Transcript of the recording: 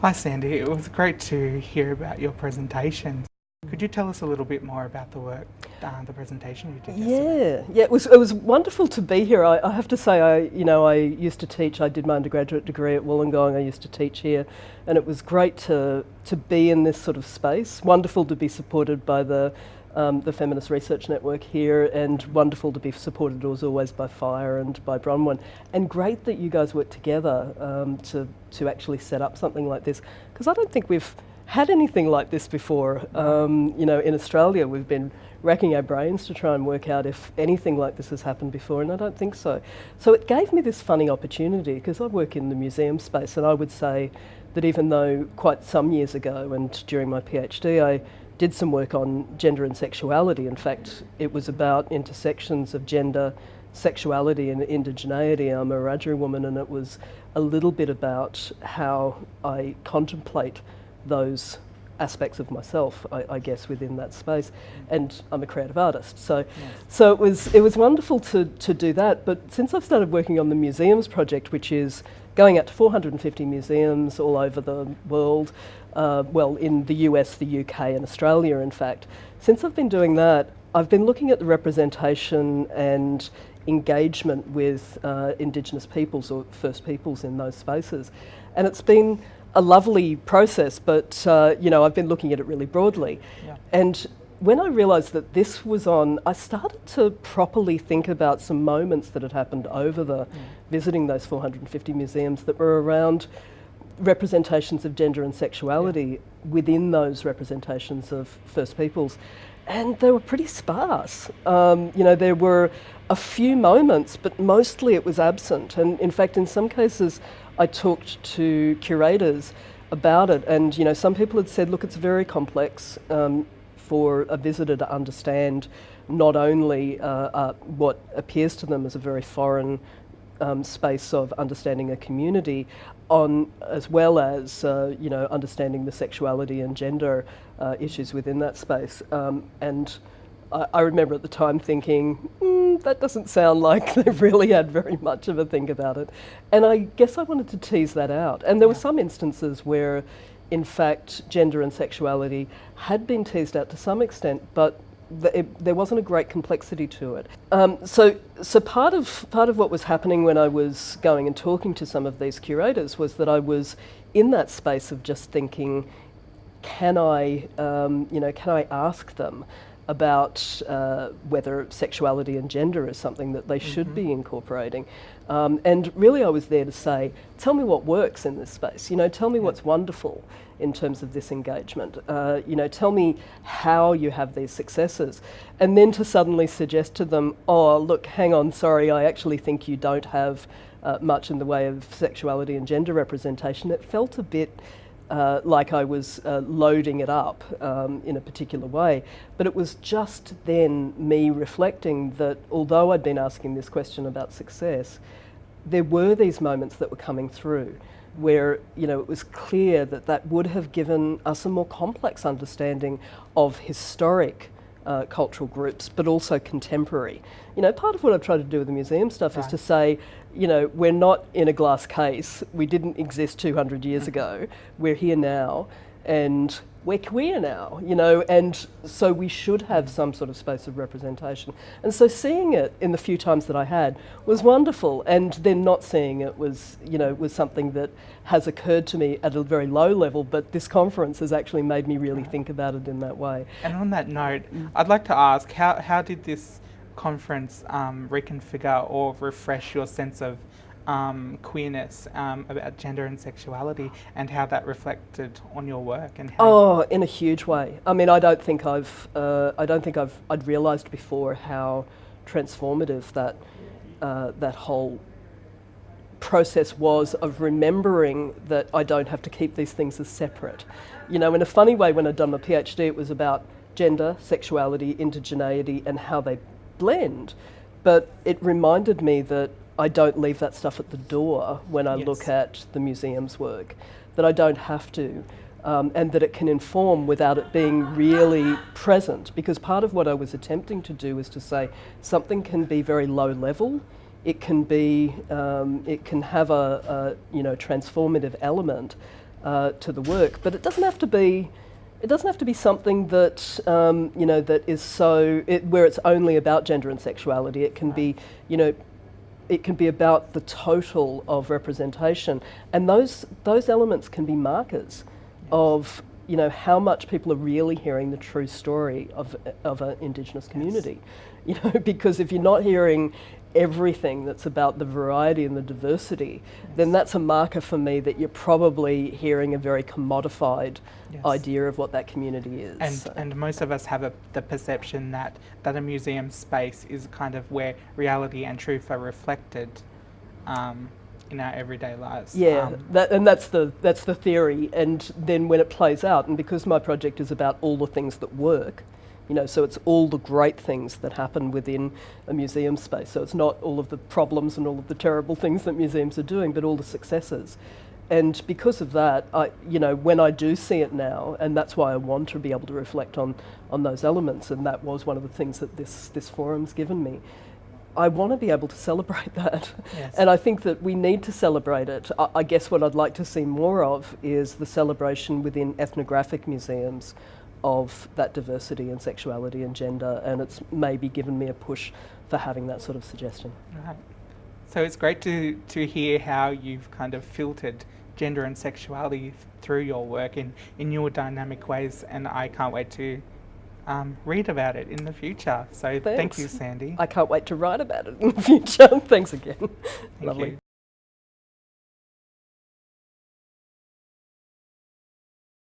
Hi Sandy, it was great to hear about your presentation. Could you tell us a little bit more about the work, the presentation you did yesterday? Yeah, it was wonderful to be here. I have to say, I used to teach. I did my undergraduate degree at Wollongong. I used to teach here, and it was great to be in this sort of space. Wonderful to be supported by the Feminist Research Network here, and wonderful to be supported as always by FIRE and by Bronwyn. And great that you guys worked together to actually set up something like this, because I don't think we've had anything like this before. In Australia we've been racking our brains to try and work out if anything like this has happened before, and I don't think so. So it gave me this funny opportunity, because I work in the museum space, and I would say that even though quite some years ago and during my PhD I did some work on gender and sexuality. In fact, it was about intersections of gender, sexuality and indigeneity. I'm a Wiradjuri woman, and it was a little bit about how I contemplate those aspects of myself, I guess, within that space. And I'm a creative artist, so it was wonderful to do that. But since I've started working on the museums project, which is going out to 450 museums all over the world, in the US, the UK and Australia, in fact, since I've been doing that, I've been looking at the representation and engagement with Indigenous peoples or First Peoples in those spaces. And it's been a lovely process, but I've been looking at it really broadly. Yeah. And when I realised that this was on, I started to properly think about some moments that had happened over the visiting those 450 museums that were around representations of gender and sexuality within those representations of First Peoples. And they were pretty sparse. There were a few moments, but mostly it was absent. And in fact, in some cases, I talked to curators about it, and some people had said, look, it's very complex for a visitor to understand not only what appears to them as a very foreign space of understanding a community, as well as understanding the sexuality and gender issues within that space. And I remember at the time thinking, that doesn't sound like they've really had very much of a think about it. And I guess I wanted to tease that out. And there were some instances where, in fact, gender and sexuality had been teased out to some extent, but there wasn't a great complexity to it. So part of what was happening when I was going and talking to some of these curators was that I was in that space of just thinking, can I ask them about whether sexuality and gender is something that they should be incorporating. And really I was there to say, tell me what works in this space, tell me what's wonderful in terms of this engagement, tell me how you have these successes. And then to suddenly suggest to them, oh, look, hang on, sorry, I actually think you don't have much in the way of sexuality and gender representation. It felt a bit like I was loading it up in a particular way. But it was just then me reflecting that although I'd been asking this question about success, there were these moments that were coming through where it was clear that would have given us a more complex understanding of historic cultural groups, but also contemporary. Part of what I've tried to do with the museum stuff is to say, we're not in a glass case. We didn't exist 200 years ago. We're here now, and we're queer now, and so we should have some sort of space of representation. And so seeing it in the few times that I had was wonderful, and then not seeing it was something that has occurred to me at a very low level, but this conference has actually made me really think about it in that way. And on that note, I'd like to ask, how did this conference reconfigure or refresh your sense of queerness, about gender and sexuality, and how that reflected on your work? And how in a huge way. I mean, I'd realised before how transformative that whole process was of remembering that I don't have to keep these things as separate. In a funny way, when I'd done my PhD, it was about gender, sexuality, indigeneity, and how they blend. But it reminded me that I don't leave that stuff at the door when I look at the museum's work, that I don't have to, and that it can inform without it being really present. Because part of what I was attempting to do is to say something can be very low level, it can be, it can have a transformative element, to the work. But it doesn't have to be. It doesn't have to be something that that is where it's only about gender and sexuality. It can be, it can be about the total of representation, and those elements can be markers of how much people are really hearing the true story of an Indigenous community. Because if you're not hearing everything that's about the variety and the diversity, then that's a marker for me that you're probably hearing a very commodified idea of what that community is. And most of us have the perception that a museum space is kind of where reality and truth are reflected in our everyday lives. Yeah, that's the theory. And then when it plays out, and because my project is about all the things that work, so it's all the great things that happen within a museum space. So it's not all of the problems and all of the terrible things that museums are doing, but all the successes. And because of that, when I do see it now, and that's why I want to be able to reflect on those elements, and that was one of the things that this forum's given me, I want to be able to celebrate that. Yes. And I think that we need to celebrate it. I guess what I'd like to see more of is the celebration within ethnographic museums of that diversity and sexuality and gender, and it's maybe given me a push for having that sort of suggestion. Right. So it's great to hear how you've kind of filtered gender and sexuality through your work in your dynamic ways, and I can't wait to read about it in the future. So thank you, Sandy. I can't wait to write about it in the future. Thanks again. Thank you.